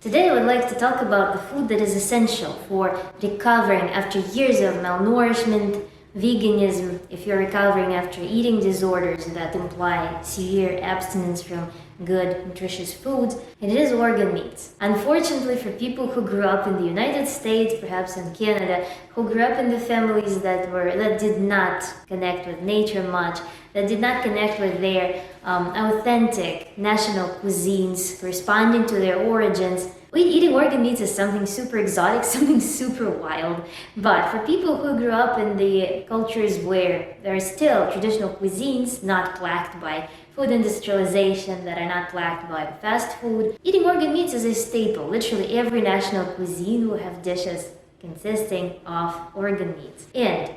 Today I would like to talk about the food that is essential for recovering after years of malnourishment, veganism, if you're recovering after eating disorders that imply severe abstinence from good, nutritious foods, and it is organ meats. Unfortunately, for people who grew up in the United States, perhaps in Canada, who grew up in the families that did not connect with nature much, that did not connect with their authentic national cuisines, responding to their origins, eating organ meats is something super exotic, something super wild. But for people who grew up in the cultures where there are still traditional cuisines not plagued by food industrialization, that are not plagued by fast food, eating organ meats is a staple. Literally every national cuisine will have dishes consisting of organ meats. And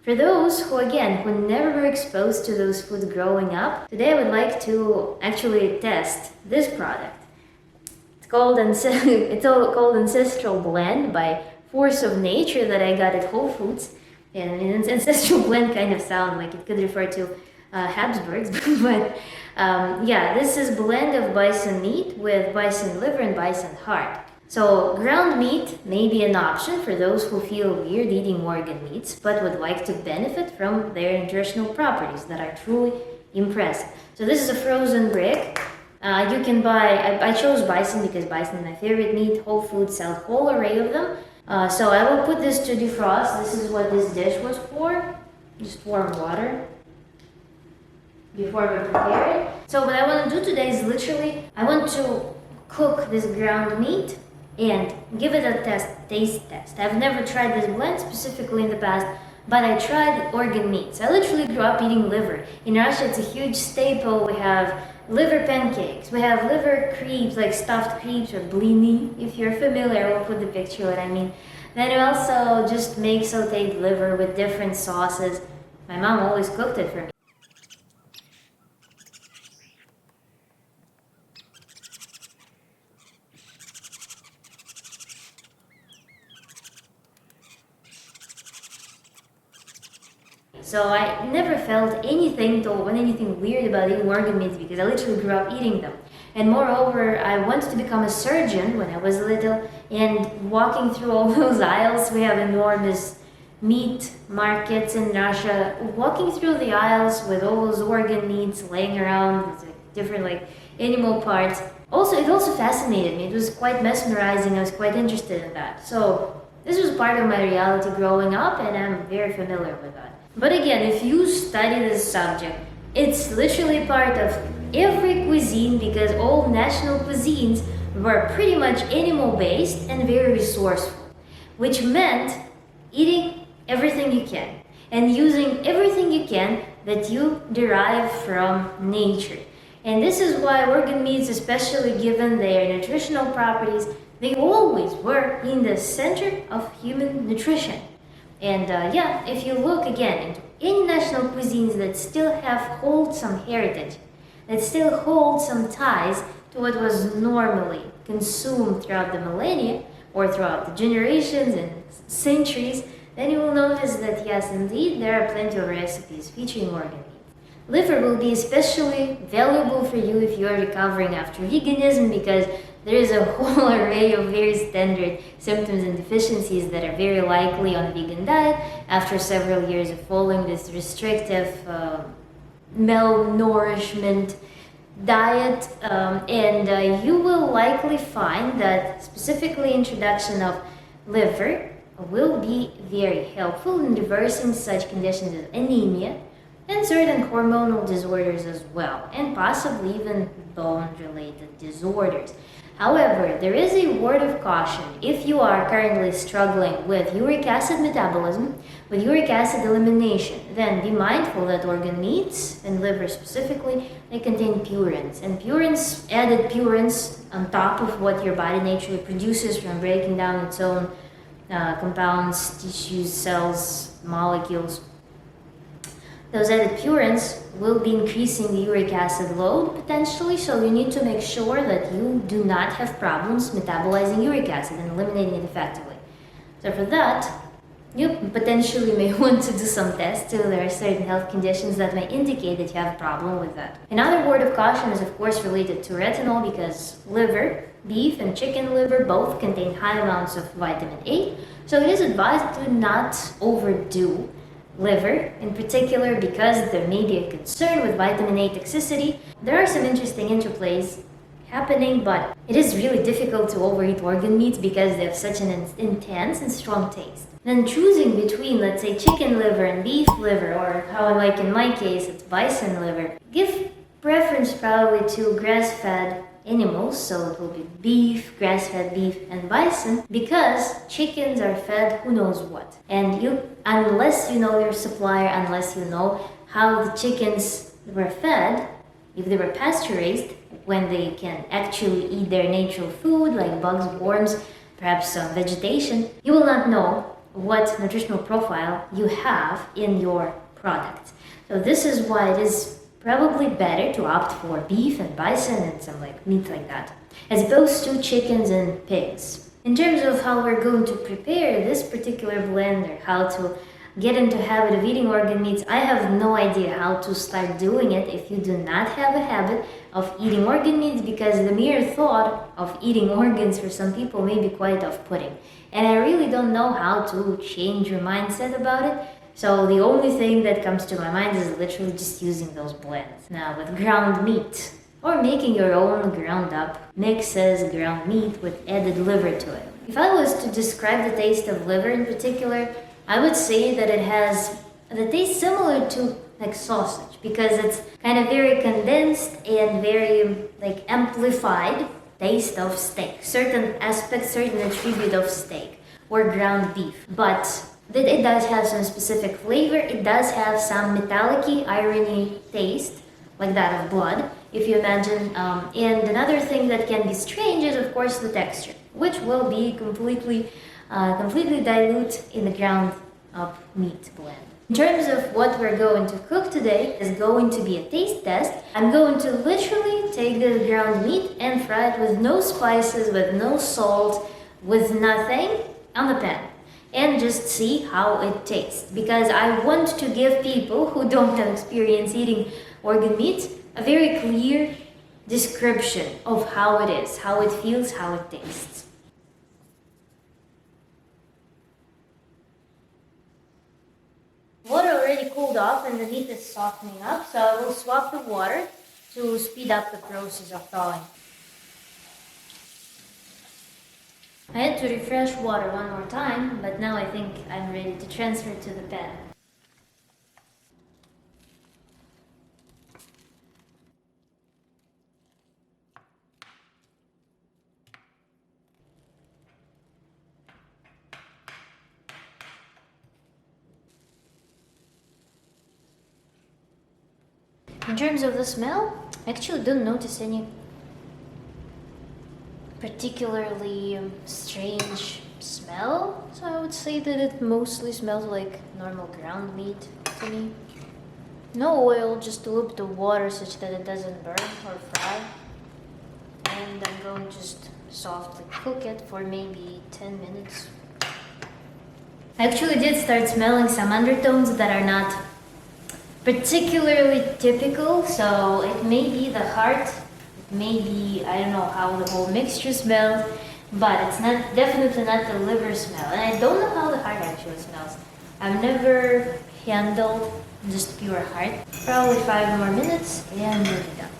for those who never were exposed to those foods growing up, today I would like to actually test this product. It's all called Ancestral blend by Force of Nature that I got at Whole Foods. And an Ancestral blend kind of sound like it could refer to Habsburgs, but this is blend of bison meat with bison liver and bison heart. So ground meat may be an option for those who feel weird eating organ meats, but would like to benefit from their nutritional properties that are truly impressive. So this is a frozen brick. You can buy, I chose bison because bison is my favorite meat. Whole Foods sell a whole array of them. So I will put this to defrost. This is what this dish was for. Just warm water before we prepare it. So what I want to do today is literally, I want to cook this ground meat and give it a taste test. I've never tried this blend specifically in the past, but I tried organ meats. I literally grew up eating liver. In Russia, it's a huge staple. We have liver pancakes. We have liver crepes, like stuffed crepes or blini. If you're familiar, I will put the picture what I mean. Then we also just make sauteed liver with different sauces. My mom always cooked it for me. So I never felt anything weird about eating organ meats because I literally grew up eating them. And moreover, I wanted to become a surgeon when I was little, and walking through all those aisles, we have enormous meat markets in Russia, walking through the aisles with all those organ meats laying around, different animal parts. It also fascinated me. It was quite mesmerizing. I was quite interested in that. So this was part of my reality growing up, and I'm very familiar with that. But again, if you study this subject, it's literally part of every cuisine because all national cuisines were pretty much animal-based and very resourceful, which meant eating everything you can and using everything you can that you derive from nature. And this is why organ meats, especially given their nutritional properties, they always were in the center of human nutrition. And if you look again into any national cuisines that still hold some heritage, that still hold some ties to what was normally consumed throughout the millennia or throughout the generations and centuries, then you will notice that yes, indeed, there are plenty of recipes featuring organ meat. Liver will be especially valuable for you if you are recovering after veganism because there is a whole array of very standard symptoms and deficiencies that are very likely on a vegan diet after several years of following this restrictive malnourishment diet. You will likely find that specifically introduction of liver will be very helpful in reversing such conditions as anemia and certain hormonal disorders as well, and possibly even bone-related disorders. However, there is a word of caution. If you are currently struggling with uric acid metabolism, with uric acid elimination, then be mindful that organ meats, and liver specifically, they contain purines. And added purines on top of what your body naturally produces from breaking down its own compounds, tissues, cells, molecules, those added purines will be increasing the uric acid load potentially, so you need to make sure that you do not have problems metabolizing uric acid and eliminating it effectively. So for that, You potentially may want to do some tests too. There are certain health conditions that may indicate that you have a problem with that. Another word of caution is of course related to retinol because liver, beef and chicken liver both contain high amounts of vitamin A. So it is advised to not overdo liver in particular because there may be a concern with vitamin A toxicity. There are some interesting interplays happening, but it is really difficult to overeat organ meats because they have such an intense and strong taste. Then choosing between, let's say, chicken liver and beef liver, or how like in my case, it's bison liver, give preference probably to grass-fed animals, so it will be beef, grass-fed beef, and bison, because chickens are fed who knows what. And unless you know your supplier, unless you know how the chickens were fed, if they were pasteurized, when they can actually eat their natural food like bugs, worms, perhaps some vegetation, you will not know what nutritional profile you have in your product. So this is why it is probably better to opt for beef and bison and some like meat like that, as opposed to chickens and pigs. In terms of how we're going to prepare this particular blend or how to get into habit of eating organ meats, I have no idea how to start doing it if you do not have a habit of eating organ meats, because the mere thought of eating organs for some people may be quite off-putting. And I really don't know how to change your mindset about it. So the only thing that comes to my mind is literally just using those blends. Now with ground meat, or making your own ground up mixes, ground meat with added liver to it. If I was to describe the taste of liver in particular, I would say that it has the taste similar to like sausage, because it's kind of very condensed and very like amplified taste of steak. Certain aspects, certain attribute of steak or ground beef. But it does have some specific flavor. It does have some metallic-y, irony taste, like that of blood, if you imagine. And another thing that can be strange is of course the texture, which will be completely dilute in the ground up meat blend. In terms of what we're going to cook today is going to be a taste test. I'm going to literally take the ground meat and fry it with no spices, with no salt, with nothing on the pan, and just see how it tastes, because I want to give people who don't have experience eating organ meat a very clear description of how it is, how it feels, how it tastes. Water already cooled off and the meat is softening up, so I will swap the water to speed up the process of thawing. I had to refresh water one more time, but now I think I'm ready to transfer to the pan. In terms of the smell, I actually don't notice any particularly strange smell, so I would say that it mostly smells like normal ground meat to me. No oil, just to loop the water such that it doesn't burn or fry. And I'm going to just softly cook it for maybe 10 minutes. I actually did start smelling some undertones that are not particularly typical, so it may be the heart, it may be, I don't know how the whole mixture smells, but it's not definitely not the liver smell, and I don't know how the heart actually smells. I've never handled just pure heart. Probably 5 more minutes and we'll be done.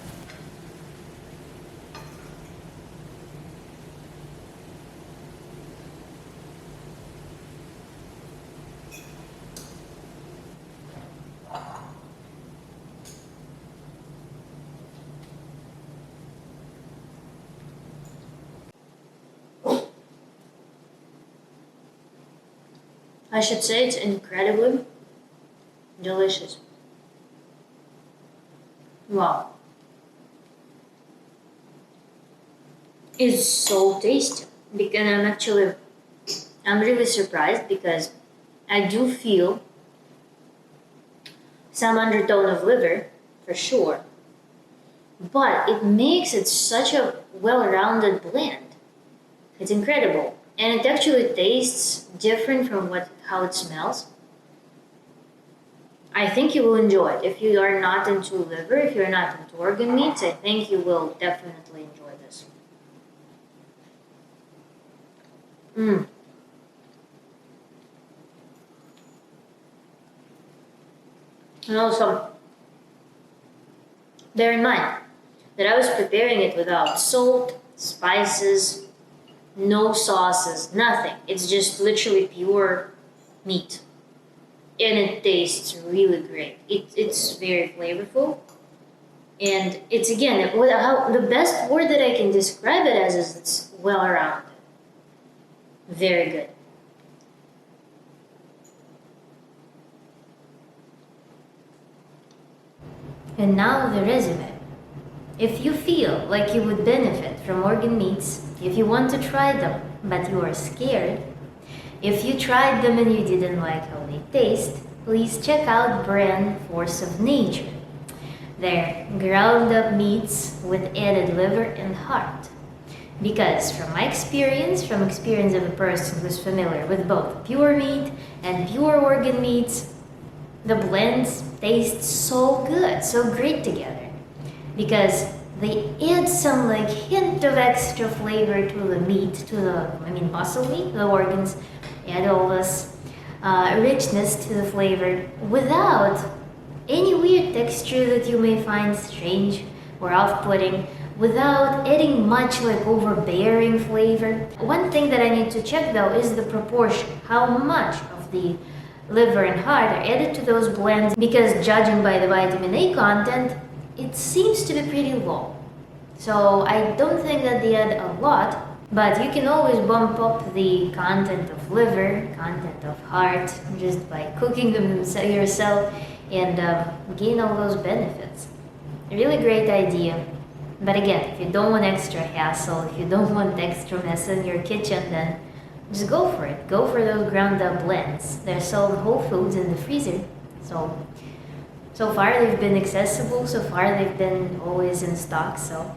I should say it's incredibly delicious. Wow. It's so tasty. And I'm really surprised because I do feel some undertone of liver, for sure. But it makes it such a well-rounded blend. It's incredible. and it actually tastes different from how it smells. I think you will enjoy it. If you are not into liver, if you're not into organ meats, I think you will definitely enjoy this. And also, bear in mind that I was preparing it without salt, spices, no sauces, nothing. It's just literally pure meat. And it tastes really great. It's very flavorful. And it's, again, the best word that I can describe it as is it's well-rounded. Very good. And now the resume. If you feel like you would benefit from organ meats, if you want to try them but you are scared, if you tried them and you didn't like how they taste, please check out brand Force of Nature. They're ground up meats with added liver and heart. Because from my experience, from experience of a person who's familiar with both pure meat and pure organ meats, the blends taste so good, so great together. Because they add some hint of extra flavor to the meat, muscle meat, the organs, add all this richness to the flavor without any weird texture that you may find strange or off-putting, without adding much overbearing flavor. One thing that I need to check though is the proportion, how much of the liver and heart are added to those blends, because judging by the vitamin A content, it seems to be pretty low. So I don't think that they add a lot, but you can always bump up the content of liver, content of heart, just by cooking them yourself and gain all those benefits. A really great idea. But again, if you don't want extra hassle, if you don't want extra mess in your kitchen, then just go for it. Go for those ground up blends. They're sold Whole Foods in the freezer. So far they've been accessible, so far they've been always in stock, so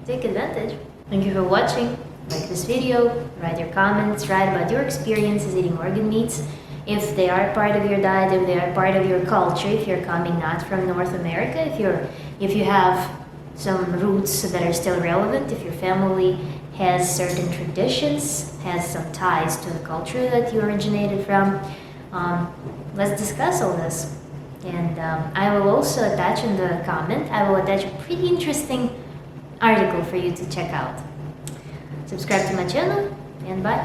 take advantage. Thank you for watching. Like this video, write your comments, write about your experiences eating organ meats, if they are part of your diet, if they are part of your culture, if you're coming not from North America, if you have some roots that are still relevant, if your family has certain traditions, has some ties to the culture that you originated from. Let's discuss all this. And I will also attach in the comment, I will attach a pretty interesting article for you to check out. Subscribe to my channel, and bye.